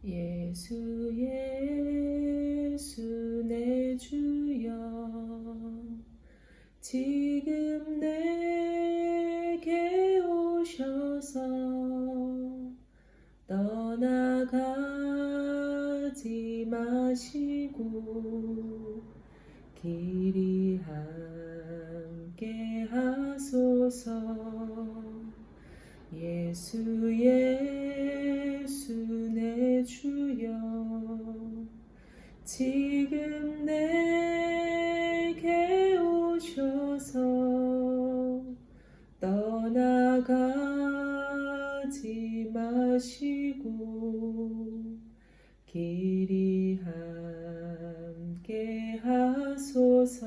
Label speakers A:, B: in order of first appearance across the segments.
A: 예수 예수 내 주여 지금 내게 오셔서 떠나가지 마시고 길이 함께 하소서. 예수 예수 내 주여 지금 내게 오셔서 떠나가지 마시고 길이 함께 하소서.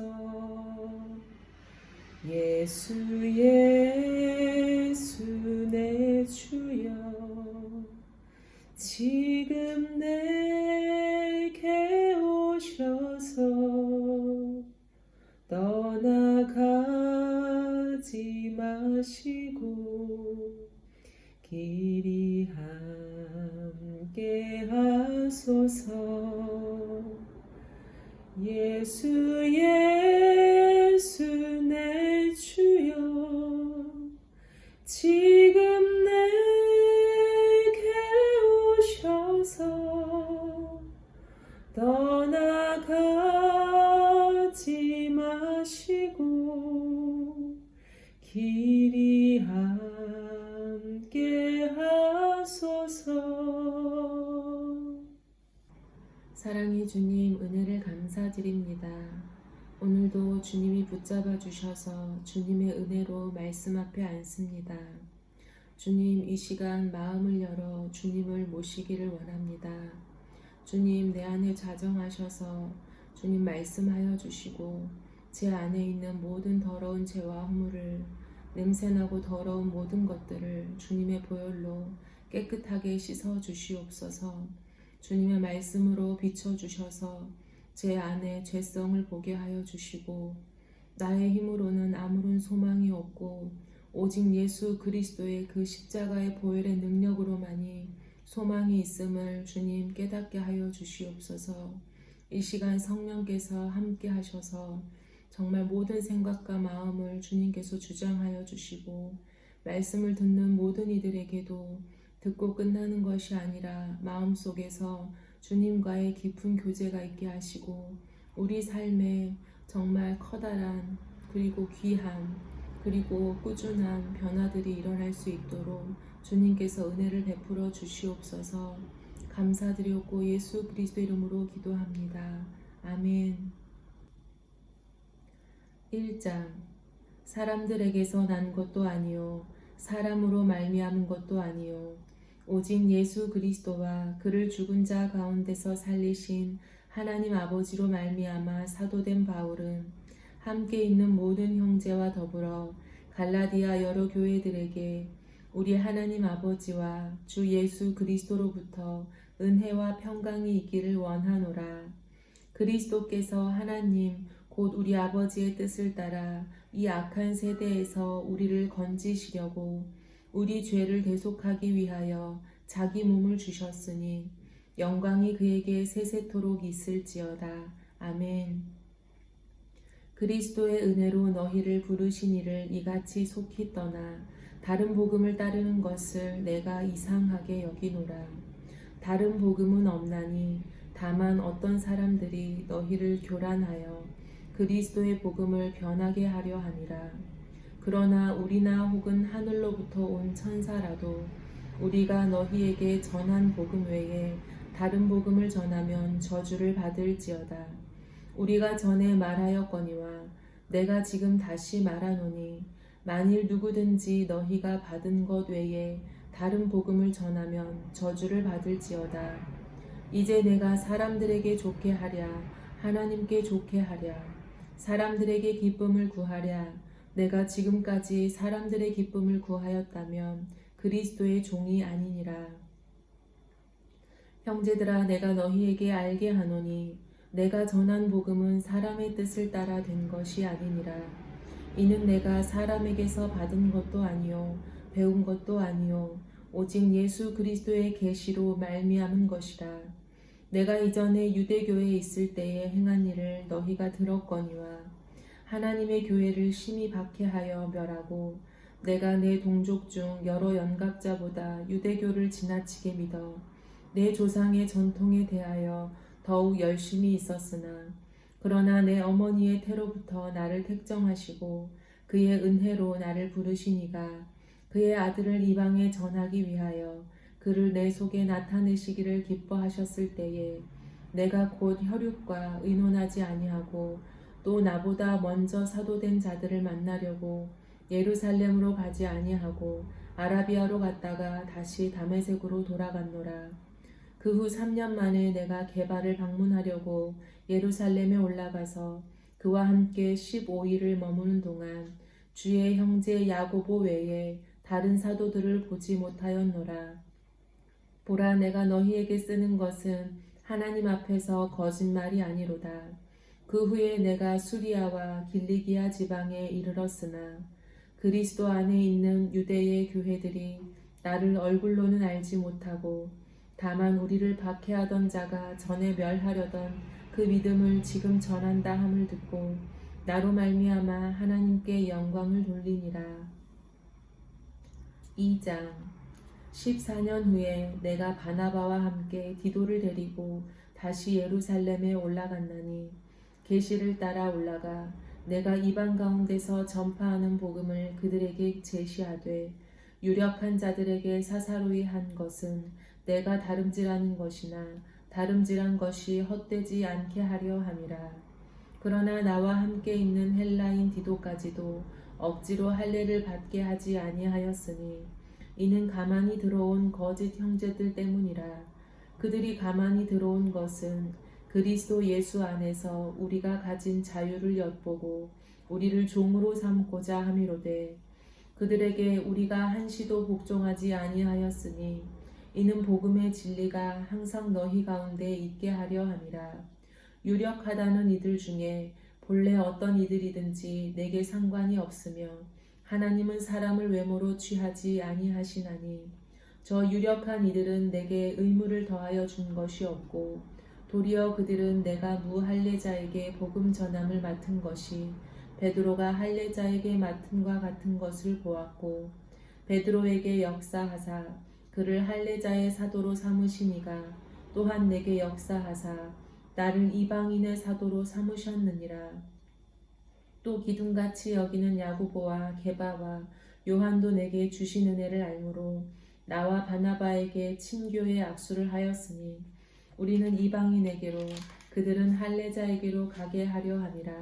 A: 예수 예수 내 주여 지금 내게 오셔서 떠나가지 마시고 길이 함께 하소서. 예수 예수 내 주여 지금 내게 오셔서 떠나가지 마시고 길이 함께 하소서. 사랑의 주님, 은혜를 감사드립니다. 오늘도 주님이 붙잡아 주셔서 주님의 은혜로 말씀 앞에 앉습니다. 주님, 이 시간 마음을 열어 주님을 모시기를 원합니다. 주님, 내 안에 자정하셔서 주님 말씀하여 주시고 제 안에 있는 모든 더러운 죄와 허물을, 냄새나고 더러운 모든 것들을 주님의 보혈로 깨끗하게 씻어 주시옵소서. 주님의 말씀으로 비춰주셔서 제 안에 죄성을 보게 하여 주시고 나의 힘으로는 아무런 소망이 없고 오직 예수 그리스도의 그 십자가의 보혈의 능력으로만이 소망이 있음을 주님 깨닫게 하여 주시옵소서. 이 시간 성령께서 함께 하셔서 정말 모든 생각과 마음을 주님께서 주장하여 주시고 말씀을 듣는 모든 이들에게도 듣고 끝나는 것이 아니라 마음속에서 주님과의 깊은 교제가 있게 하시고 우리 삶에 정말 커다란 그리고 귀한 그리고 꾸준한 변화들이 일어날 수 있도록 주님께서 은혜를 베풀어 주시옵소서. 감사드렸고 예수 그리스도 이름으로 기도합니다. 아멘. 1장 사람들에게서 난 것도 아니요 사람으로 말미암은 것도 아니요 오직 예수 그리스도와 그를 죽은 자 가운데서 살리신 하나님 아버지로 말미암아 사도된 바울은 함께 있는 모든 형제와 더불어 갈라디아 여러 교회들에게 우리 하나님 아버지와 주 예수 그리스도로부터 은혜와 평강이 있기를 원하노라. 그리스도께서 하나님 곧 우리 아버지의 뜻을 따라 이 악한 세대에서 우리를 건지시려고 우리 죄를 대속하기 위하여 자기 몸을 주셨으니 영광이 그에게 세세토록 있을지어다. 아멘. 그리스도의 은혜로 너희를 부르신 이를 이같이 속히 떠나 다른 복음을 따르는 것을 내가 이상하게 여기노라. 다른 복음은 없나니 다만 어떤 사람들이 너희를 교란하여 그리스도의 복음을 변하게 하려 함이라. 그러나 우리나 혹은 하늘로부터 온 천사라도 우리가 너희에게 전한 복음 외에 다른 복음을 전하면 저주를 받을지어다. 우리가 전에 말하였거니와 내가 지금 다시 말하노니 만일 누구든지 너희가 받은 것 외에 다른 복음을 전하면 저주를 받을지어다. 이제 내가 사람들에게 좋게 하랴 하나님께 좋게 하랴 사람들에게 기쁨을 구하랴 내가 지금까지 사람들의 기쁨을 구하였다면 그리스도의 종이 아니니라. 형제들아, 내가 너희에게 알게 하노니 내가 전한 복음은 사람의 뜻을 따라 된 것이 아니니라. 이는 내가 사람에게서 받은 것도 아니요 배운 것도 아니요 오직 예수 그리스도의 계시로 말미암은 것이라. 내가 이전에 유대교에 있을 때에 행한 일을 너희가 들었거니와 하나님의 교회를 심히 박해하여 멸하고 내가 내 동족 중 여러 연갑자보다 유대교를 지나치게 믿어 내 조상의 전통에 대하여 더욱 열심히 있었으나 그러나 내 어머니의 태로부터 나를 택정하시고 그의 은혜로 나를 부르시니가 그의 아들을 이방에 전하기 위하여 그를 내 속에 나타내시기를 기뻐하셨을 때에 내가 곧 혈육과 의논하지 아니하고 또 나보다 먼저 사도된 자들을 만나려고 예루살렘으로 가지 아니하고 아라비아로 갔다가 다시 다메섹으로 돌아갔노라. 그 후 3년 만에 내가 게바를 방문하려고 예루살렘에 올라가서 그와 함께 15일을 머무는 동안 주의 형제 야고보 외에 다른 사도들을 보지 못하였노라. 보라, 내가 너희에게 쓰는 것은 하나님 앞에서 거짓말이 아니로다. 그 후에 내가 수리아와 길리기아 지방에 이르렀으나 그리스도 안에 있는 유대의 교회들이 나를 얼굴로는 알지 못하고 다만 우리를 박해하던 자가 전에 멸하려던 그 믿음을 지금 전한다 함을 듣고 나로 말미암아 하나님께 영광을 돌리니라. 2장. 14년 후에 내가 바나바와 함께 디도를 데리고 다시 예루살렘에 올라갔나니 계시를 따라 올라가 내가 이방 가운데서 전파하는 복음을 그들에게 제시하되 유력한 자들에게 사사로이 한 것은 내가 다름질하는 것이나 다름질한 것이 헛되지 않게 하려 함이라. 그러나 나와 함께 있는 헬라인 디도까지도 억지로 할례를 받게 하지 아니하였으니 이는 가만히 들어온 거짓 형제들 때문이라. 그들이 가만히 들어온 것은 그리스도 예수 안에서 우리가 가진 자유를 엿보고 우리를 종으로 삼고자 함이로되 그들에게 우리가 한시도 복종하지 아니하였으니 이는 복음의 진리가 항상 너희 가운데 있게 하려 함이라. 유력하다는 이들 중에 본래 어떤 이들이든지 내게 상관이 없으며 하나님은 사람을 외모로 취하지 아니하시나니 저 유력한 이들은 내게 의무를 더하여 준 것이 없고 도리어 그들은 내가 무할례자에게 복음 전함을 맡은 것이 베드로가 할례자에게 맡음과 같은 것을 보았고 베드로에게 역사하사 그를 할례자의 사도로 삼으시니가 또한 내게 역사하사 나를 이방인의 사도로 삼으셨느니라. 또 기둥같이 여기는 야고보와 게바와 요한도 내게 주신 은혜를 알므로 나와 바나바에게 친교의 악수를 하였으니 우리는 이방인에게로 그들은 할례자에게로 가게 하려 함이라.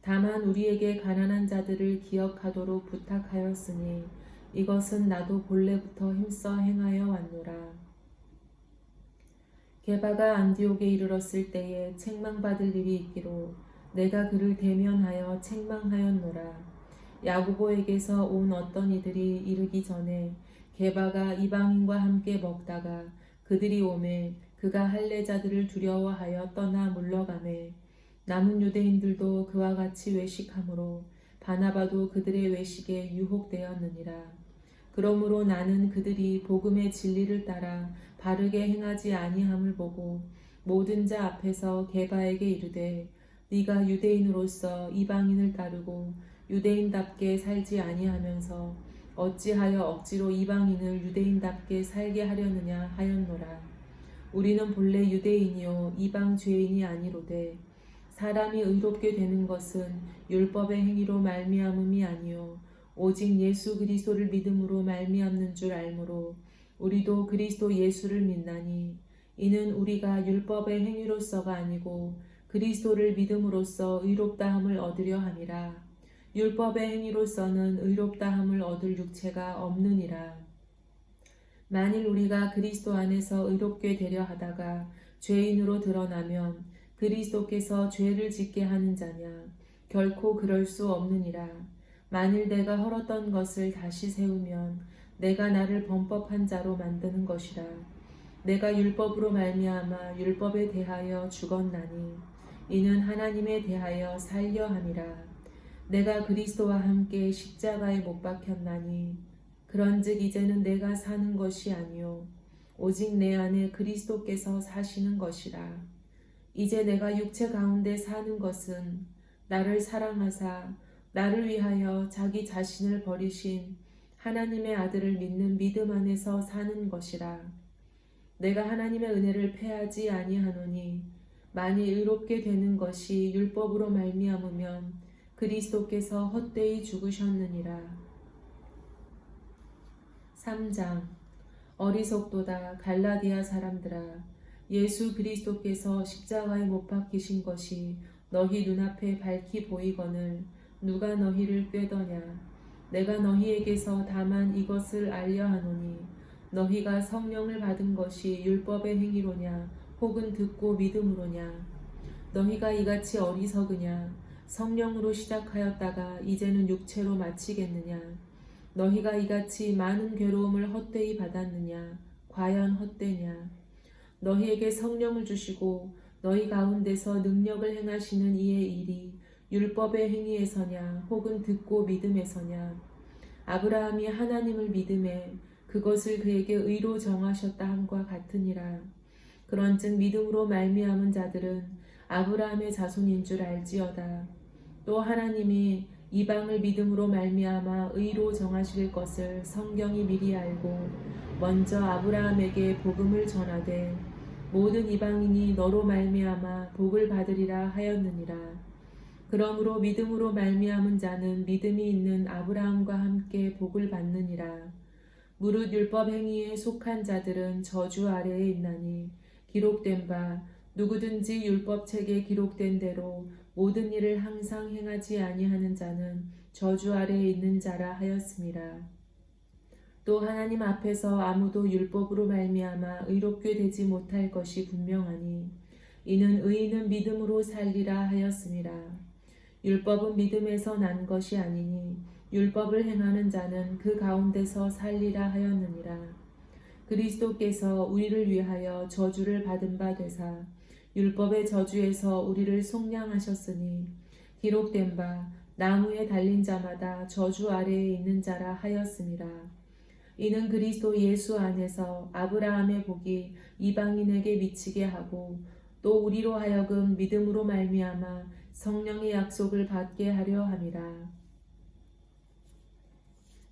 A: 다만 우리에게 가난한 자들을 기억하도록 부탁하였으니 이것은 나도 본래부터 힘써 행하여 왔노라. 게바가 안디옥에 이르렀을 때에 책망받을 일이 있기로 내가 그를 대면하여 책망하였노라. 야고보에게서 온 어떤 이들이 이르기 전에 게바가 이방인과 함께 먹다가 그들이 오매 그가 할례자들을 두려워하여 떠나 물러가매 남은 유대인들도 그와 같이 외식하므로 바나바도 그들의 외식에 유혹되었느니라. 그러므로 나는 그들이 복음의 진리를 따라 바르게 행하지 아니함을 보고 모든 자 앞에서 게바에게 이르되 네가 유대인으로서 이방인을 따르고 유대인답게 살지 아니하면서 어찌하여 억지로 이방인을 유대인답게 살게 하려느냐 하였노라. 우리는 본래 유대인이요 이방 죄인이 아니로되 사람이 의롭게 되는 것은 율법의 행위로 말미암음이 아니요 오직 예수 그리스도를 믿음으로 말미암는 줄 알므로 우리도 그리스도 예수를 믿나니 이는 우리가 율법의 행위로서가 아니고 그리스도를 믿음으로써 의롭다함을 얻으려 함이라. 율법의 행위로서는 의롭다함을 얻을 육체가 없느니라. 만일 우리가 그리스도 안에서 의롭게 되려 하다가 죄인으로 드러나면 그리스도께서 죄를 짓게 하는 자냐? 결코 그럴 수 없느니라. 만일 내가 헐었던 것을 다시 세우면 내가 나를 범법한 자로 만드는 것이라. 내가 율법으로 말미암아 율법에 대하여 죽었나니 이는 하나님에 대하여 살려 함이라. 내가 그리스도와 함께 십자가에 못 박혔나니 그런즉 이제는 내가 사는 것이 아니요 오직 내 안에 그리스도께서 사시는 것이라. 이제 내가 육체 가운데 사는 것은 나를 사랑하사 나를 위하여 자기 자신을 버리신 하나님의 아들을 믿는 믿음 안에서 사는 것이라. 내가 하나님의 은혜를 패하지 아니하노니 만일 의롭게 되는 것이 율법으로 말미암으면 그리스도께서 헛되이 죽으셨느니라. 3장. 어리석도다 갈라디아 사람들아, 예수 그리스도께서 십자가에 못 박히신 것이 너희 눈앞에 밝히 보이거늘 누가 너희를 꾀더냐. 내가 너희에게서 다만 이것을 알려 하노니 너희가 성령을 받은 것이 율법의 행위로냐 혹은 듣고 믿음으로냐. 너희가 이같이 어리석으냐. 성령으로 시작하였다가 이제는 육체로 마치겠느냐. 너희가 이같이 많은 괴로움을 헛되이 받았느냐. 과연 헛되냐. 너희에게 성령을 주시고 너희 가운데서 능력을 행하시는 이의 일이 율법의 행위에서냐 혹은 듣고 믿음에서냐. 아브라함이 하나님을 믿음에 그것을 그에게 의로 정하셨다 함과 같으니라. 그런즉 믿음으로 말미암은 자들은 아브라함의 자손인 줄 알지어다. 또 하나님이 이방을 믿음으로 말미암아 의로 정하실 것을 성경이 미리 알고 먼저 아브라함에게 복음을 전하되 모든 이방인이 너로 말미암아 복을 받으리라 하였느니라. 그러므로 믿음으로 말미암은 자는 믿음이 있는 아브라함과 함께 복을 받느니라. 무릇 율법 행위에 속한 자들은 저주 아래에 있나니 기록된 바 누구든지 율법책에 기록된 대로 모든 일을 항상 행하지 아니하는 자는 저주 아래에 있는 자라 하였습니다. 또 하나님 앞에서 아무도 율법으로 말미암아 의롭게 되지 못할 것이 분명하니 이는 의인은 믿음으로 살리라 하였습니다. 율법은 믿음에서 난 것이 아니니 율법을 행하는 자는 그 가운데서 살리라 하였느니라. 그리스도께서 우리를 위하여 저주를 받은 바 되사 율법의 저주에서 우리를 속량하셨으니 기록된 바 나무에 달린 자마다 저주 아래에 있는 자라 하였습니다. 이는 그리스도 예수 안에서 아브라함의 복이 이방인에게 미치게 하고 또 우리로 하여금 믿음으로 말미암아 성령의 약속을 받게 하려 함이라.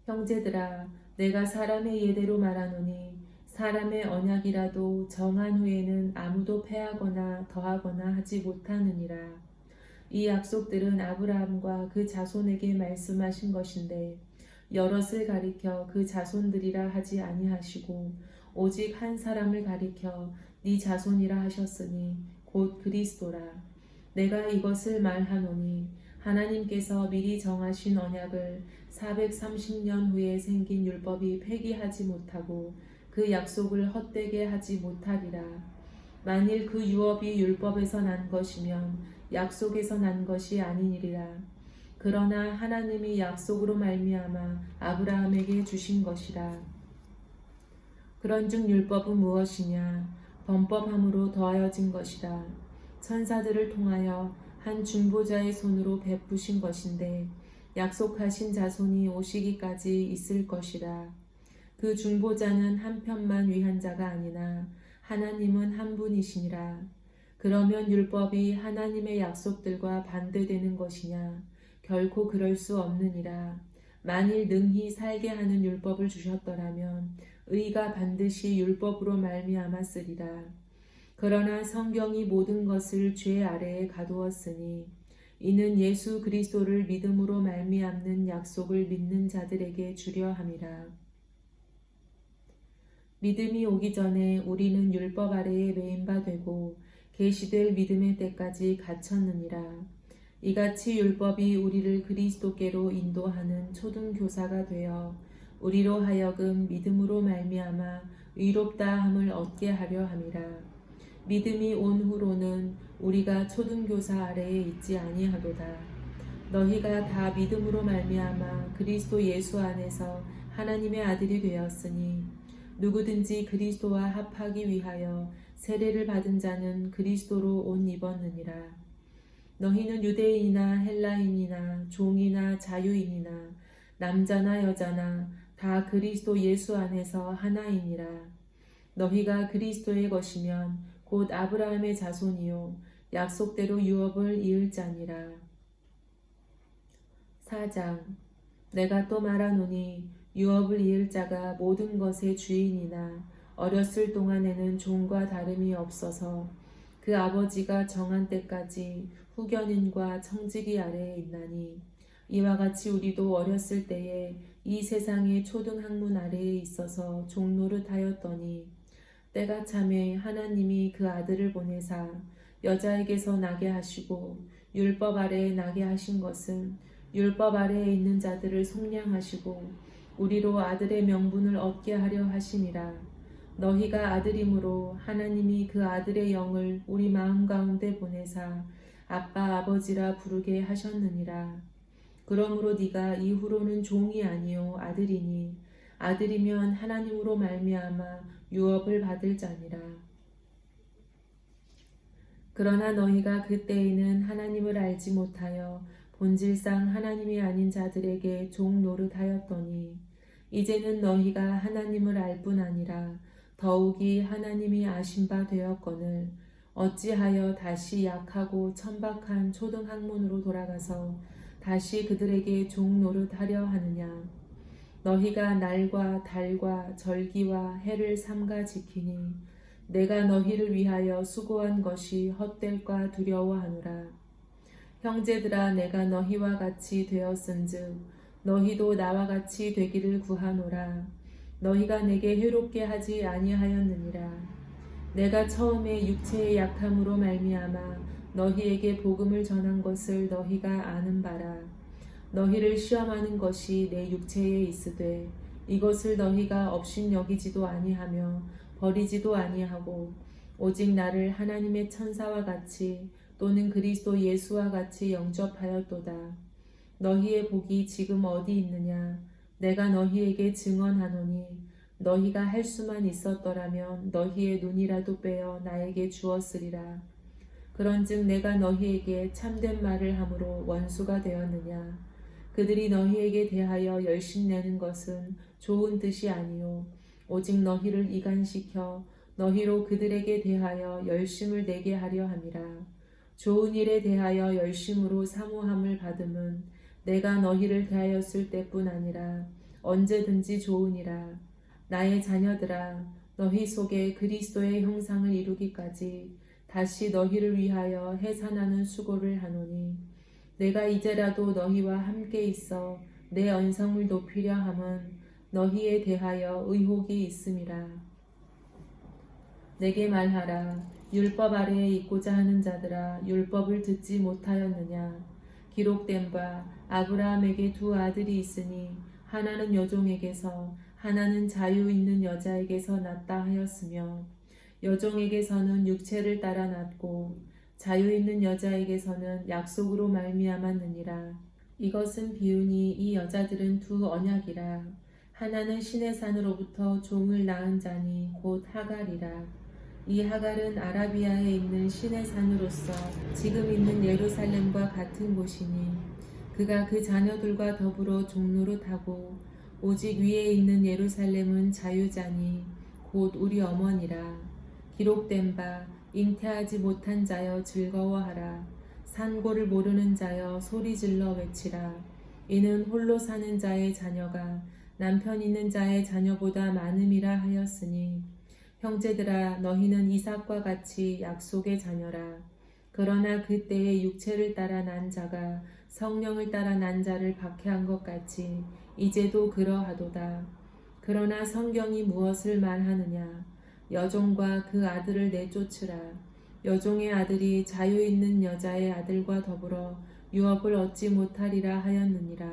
A: 형제들아, 내가 사람의 예대로 말하노니 사람의 언약이라도 정한 후에는 아무도 패하거나 더하거나 하지 못하느니라. 이 약속들은 아브라함과 그 자손에게 말씀하신 것인데 여럿을 가리켜 그 자손들이라 하지 아니하시고 오직 한 사람을 가리켜 네 자손이라 하셨으니 곧 그리스도라. 내가 이것을 말하노니 하나님께서 미리 정하신 언약을 430년 후에 생긴 율법이 폐기하지 못하고 그 약속을 헛되게 하지 못하리라. 만일 그 유업이 율법에서 난 것이면 약속에서 난 것이 아니니라. 그러나 하나님이 약속으로 말미암아 아브라함에게 주신 것이라. 그런즉 율법은 무엇이냐? 범법함으로 더하여진 것이라. 천사들을 통하여 한 중보자의 손으로 베푸신 것인데 약속하신 자손이 오시기까지 있을 것이라. 그 중보자는 한 편만 위한 자가 아니나 하나님은 한 분이시니라. 그러면 율법이 하나님의 약속들과 반대되는 것이냐? 결코 그럴 수 없느니라. 만일 능히 살게 하는 율법을 주셨더라면 의가 반드시 율법으로 말미암았으리라. 그러나 성경이 모든 것을 죄 아래에 가두었으니 이는 예수 그리스도를 믿음으로 말미암는 약속을 믿는 자들에게 주려 함이라. 믿음이 오기 전에 우리는 율법 아래에 매인 바 되고 계시될 믿음의 때까지 갇혔느니라. 이같이 율법이 우리를 그리스도께로 인도하는 초등교사가 되어 우리로 하여금 믿음으로 말미암아 의롭다 함을 얻게 하려 함이라. 믿음이 온 후로는 우리가 초등교사 아래에 있지 아니하도다. 너희가 다 믿음으로 말미암아 그리스도 예수 안에서 하나님의 아들이 되었으니 누구든지 그리스도와 합하기 위하여 세례를 받은 자는 그리스도로 옷 입었느니라. 너희는 유대인이나 헬라인이나 종이나 자유인이나 남자나 여자나 다 그리스도 예수 안에서 하나이니라. 너희가 그리스도의 것이면 곧 아브라함의 자손이요 약속대로 유업을 이을 자니라. 4장. 내가 또 말하노니 유업을 이을 자가 모든 것의 주인이나 어렸을 동안에는 종과 다름이 없어서 그 아버지가 정한 때까지 후견인과 청지기 아래에 있나니 이와 같이 우리도 어렸을 때에 이 세상의 초등학문 아래에 있어서 종노릇하였더니 때가 참에 하나님이 그 아들을 보내사 여자에게서 나게 하시고 율법 아래에 나게 하신 것은 율법 아래에 있는 자들을 속량하시고 우리로 아들의 명분을 얻게 하려 하심이라. 너희가 아들이므로 하나님이 그 아들의 영을 우리 마음 가운데 보내사 아빠 아버지라 부르게 하셨느니라. 그러므로 네가 이후로는 종이 아니요 아들이니 아들이면 하나님으로 말미암아 유업을 받을 자니라. 그러나 너희가 그때에는 하나님을 알지 못하여 본질상 하나님이 아닌 자들에게 종 노릇하였더니 이제는 너희가 하나님을 알 뿐 아니라 더욱이 하나님이 아신 바 되었거늘 어찌하여 다시 약하고 천박한 초등학문으로 돌아가서 다시 그들에게 종 노릇하려 하느냐. 너희가 날과 달과 절기와 해를 삼가 지키니 내가 너희를 위하여 수고한 것이 헛될까 두려워하노라. 형제들아 내가 너희와 같이 되었은즉 너희도 나와 같이 되기를 구하노라. 너희가 내게 해롭게 하지 아니하였느니라. 내가 처음에 육체의 약함으로 말미암아 너희에게 복음을 전한 것을 너희가 아는 바라. 너희를 시험하는 것이 내 육체에 있으되 이것을 너희가 업신여기지도 아니하며 버리지도 아니하고 오직 나를 하나님의 천사와 같이 또는 그리스도 예수와 같이 영접하였도다. 너희의 복이 지금 어디 있느냐? 내가 너희에게 증언하노니 너희가 할 수만 있었더라면 너희의 눈이라도 빼어 나에게 주었으리라. 그런즉 내가 너희에게 참된 말을 함으로 원수가 되었느냐? 그들이 너희에게 대하여 열심내는 것은 좋은 뜻이 아니요 오직 너희를 이간시켜 너희로 그들에게 대하여 열심을 내게 하려 함이라. 좋은 일에 대하여 열심으로 사모함을 받음은 내가 너희를 대하였을 때뿐 아니라 언제든지 좋으니라. 나의 자녀들아 너희 속에 그리스도의 형상을 이루기까지 다시 너희를 위하여 해산하는 수고를 하노니 내가 이제라도 너희와 함께 있어 내 언성을 높이려 함은 너희에 대하여 의혹이 있음이라. 내게 말하라. 율법 아래에 있고자 하는 자들아 율법을 듣지 못하였느냐. 기록된 바 아브라함에게 두 아들이 있으니 하나는 여종에게서 하나는 자유 있는 여자에게서 났다 하였으며 여종에게서는 육체를 따라 났고 자유 있는 여자에게서는 약속으로 말미암았느니라. 이것은 비유니 이 여자들은 두 언약이라. 하나는 신의 산으로부터 종을 낳은 자니 곧 하갈이라. 이 하갈은 아라비아에 있는 신의 산으로서 지금 있는 예루살렘과 같은 곳이니 그가 그 자녀들과 더불어 종노릇하고 오직 위에 있는 예루살렘은 자유자니 곧 우리 어머니라. 기록된 바 잉태하지 못한 자여 즐거워하라. 산고를 모르는 자여 소리질러 외치라. 이는 홀로 사는 자의 자녀가 남편 있는 자의 자녀보다 많음이라 하였으니 형제들아 너희는 이삭과 같이 약속의 자녀라. 그러나 그때에 육체를 따라 난 자가 성령을 따라 난 자를 박해한 것 같이 이제도 그러하도다. 그러나 성경이 무엇을 말하느냐. 여종과 그 아들을 내쫓으라. 여종의 아들이 자유 있는 여자의 아들과 더불어 유업을 얻지 못하리라 하였느니라.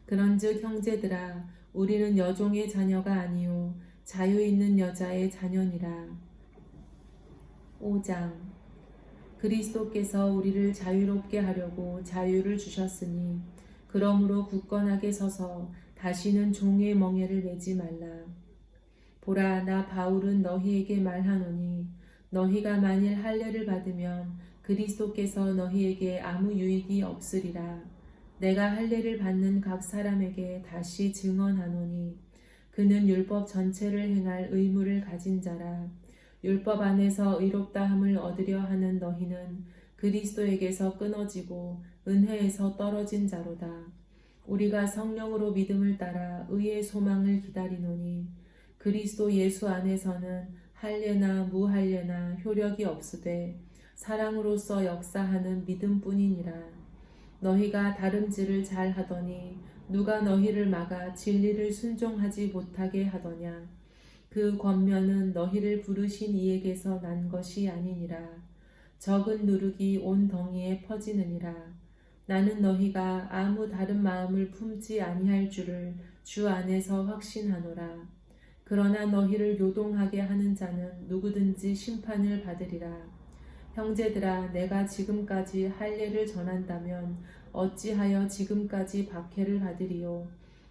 A: 그런즉 형제들아 우리는 여종의 자녀가 아니요 자유 있는 여자의 자녀니라. 5장. 그리스도께서 우리를 자유롭게 하려고 자유를 주셨으니 그러므로 굳건하게 서서 다시는 종의 멍에를 매지 말라. 보라 나 바울은 너희에게 말하노니 너희가 만일 할례를 받으면 그리스도께서 너희에게 아무 유익이 없으리라. 내가 할례를 받는 각 사람에게 다시 증언하노니 그는 율법 전체를 행할 의무를 가진 자라. 율법 안에서 의롭다함을 얻으려 하는 너희는 그리스도에게서 끊어지고 은혜에서 떨어진 자로다. 우리가 성령으로 믿음을 따라 의의 소망을 기다리노니 그리스도 예수 안에서는 할례나 무할례나 효력이 없으되 사랑으로서 역사하는 믿음뿐이니라. 너희가 다름질을 잘 하더니 누가 너희를 막아 진리를 순종하지 못하게 하더냐. 그 권면은 너희를 부르신 이에게서 난 것이 아니니라. 적은 누룩이 온 덩이에 퍼지느니라. 나는 너희가 아무 다른 마음을 품지 아니할 줄을 주 안에서 확신하노라. 그러나 너희를 요동하게 하는 자는 누구든지 심판을 받으리라. 형제들아, 내가 지금까지 할례를 전한다면 어찌하여 지금까지 박해를 받으리요.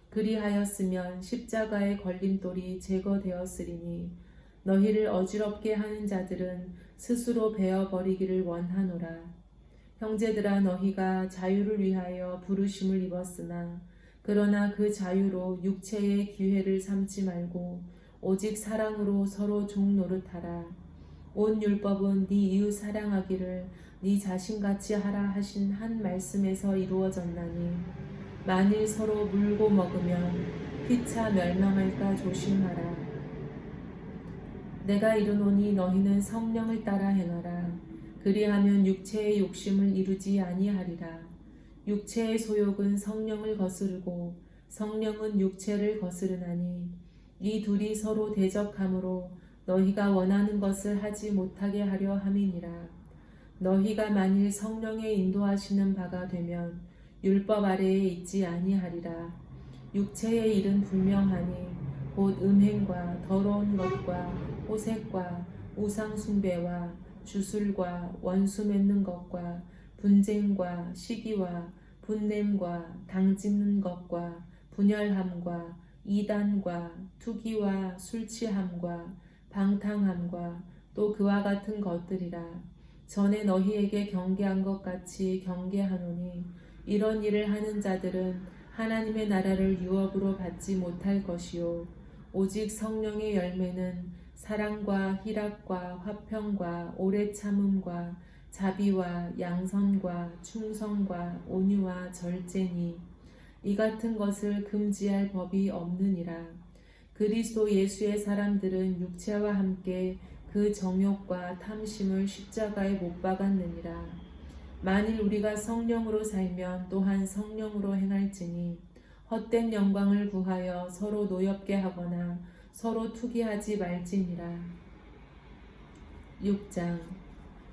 A: 그리하였으면 십자가의 걸림돌이 제거되었으리니 너희를 어지럽게 하는 자들은 스스로 베어버리기를 원하노라. 형제들아, 너희가 자유를 위하여 부르심을 입었으나 그러나 그 자유로 육체의 기회를 삼지 말고 오직 사랑으로 서로 종 노릇하라. 온 율법은 네 이웃 사랑하기를 네 자신같이 하라 하신 한 말씀에서 이루어졌나니 만일 서로 물고 먹으면 피차 멸망할까 조심하라. 내가 이르노니 너희는 성령을 따라 행하라. 그리하면 육체의 욕심을 이루지 아니하리라. 육체의 소욕은 성령을 거스르고 성령은 육체를 거스르나니 이 둘이 서로 대적하므로 너희가 원하는 것을 하지 못하게 하려 함이니라. 너희가 만일 성령의 인도하시는 바가 되면 율법 아래에 있지 아니하리라. 육체의 일은 분명하니 곧 음행과 더러운 것과 호색과 우상 숭배와 주술과 원수 맺는 것과 분쟁과 시기와 분냄과 당짓는 것과 분열함과 이단과 투기와 술 취함과 방탕함과 또 그와 같은 것들이라. 전에 너희에게 경계한 것 같이 경계하노니 이런 일을 하는 자들은 하나님의 나라를 유업으로 받지 못할 것이요 오직 성령의 열매는 사랑과 희락과 화평과 오래 참음과 자비와 양선과 충성과 온유와 절제니 이 같은 것을 금지할 법이 없느니라. 그리스도 예수의 사람들은 육체와 함께 그 정욕과 탐심을 십자가에 못 박았느니라. 만일 우리가 성령으로 살면 또한 성령으로 행할지니 헛된 영광을 구하여 서로 노엽게 하거나 서로 투기하지 말지니라. 6장.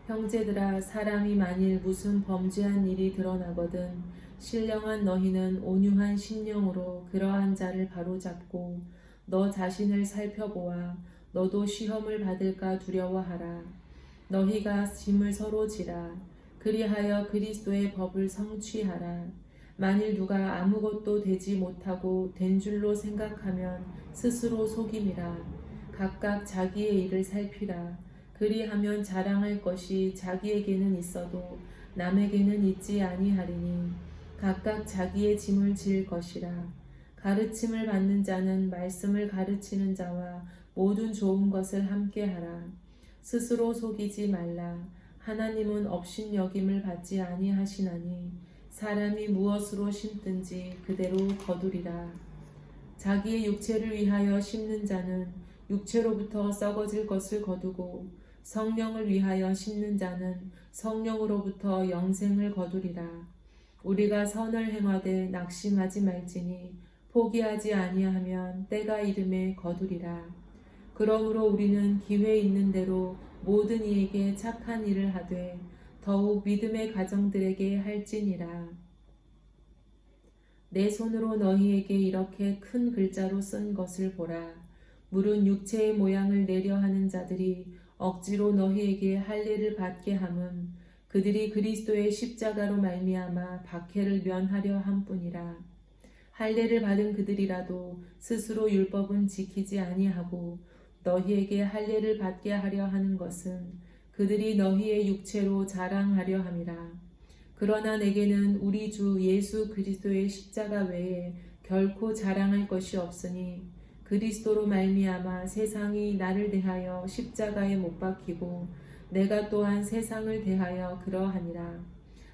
A: 형제들아, 사람이 만일 무슨 범죄한 일이 드러나거든 신령한 너희는 온유한 심령으로 그러한 자를 바로잡고 너 자신을 살펴보아 너도 시험을 받을까 두려워하라. 너희가 짐을 서로 지라. 그리하여 그리스도의 법을 성취하라. 만일 누가 아무것도 되지 못하고 된 줄로 생각하면 스스로 속임이라. 각각 자기의 일을 살피라. 그리하면 자랑할 것이 자기에게는 있어도 남에게는 있지 아니하리니 각각 자기의 짐을 질 것이라. 가르침을 받는 자는 말씀을 가르치는 자와 모든 좋은 것을 함께하라. 스스로 속이지 말라. 하나님은 업신여김을 받지 아니하시나니 사람이 무엇으로 심든지 그대로 거두리라. 자기의 육체를 위하여 심는 자는 육체로부터 썩어질 것을 거두고 성령을 위하여 심는 자는 성령으로부터 영생을 거두리라. 우리가 선을 행하되 낙심하지 말지니 포기하지 아니하면 때가 이름에 거두리라. 그러므로 우리는 기회 있는 대로 모든 이에게 착한 일을 하되 더욱 믿음의 가정들에게 할지니라. 내 손으로 너희에게 이렇게 큰 글자로 쓴 것을 보라. 물은 육체의 모양을 내려 하는 자들이 억지로 너희에게 할례를 받게 함은 그들이 그리스도의 십자가로 말미암아 박해를 면하려 함뿐이라. 할례를 받은 그들이라도 스스로 율법은 지키지 아니하고 너희에게 할례를 받게 하려 하는 것은 그들이 너희의 육체로 자랑하려 함이라. 그러나 내게는 우리 주 예수 그리스도의 십자가 외에 결코 자랑할 것이 없으니 그리스도로 말미암아 세상이 나를 대하여 십자가에 못 박히고 내가 또한 세상을 대하여 그러하니라.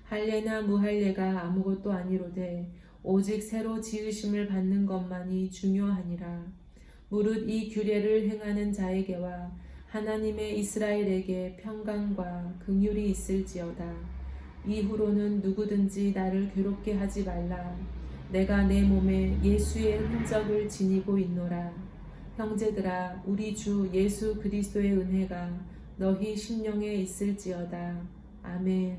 A: 할례나 무할례가 아무것도 아니로되 오직 새로 지으심을 받는 것만이 중요하니라. 무릇 이 규례를 행하는 자에게와 하나님의 이스라엘에게 평강과 긍휼이 있을지어다. 이후로는 누구든지 나를 괴롭게 하지 말라. 내가 내 몸에 예수의 흔적을 지니고 있노라. 형제들아, 우리 주 예수 그리스도의 은혜가 너희 심령에 있을지어다. 아멘.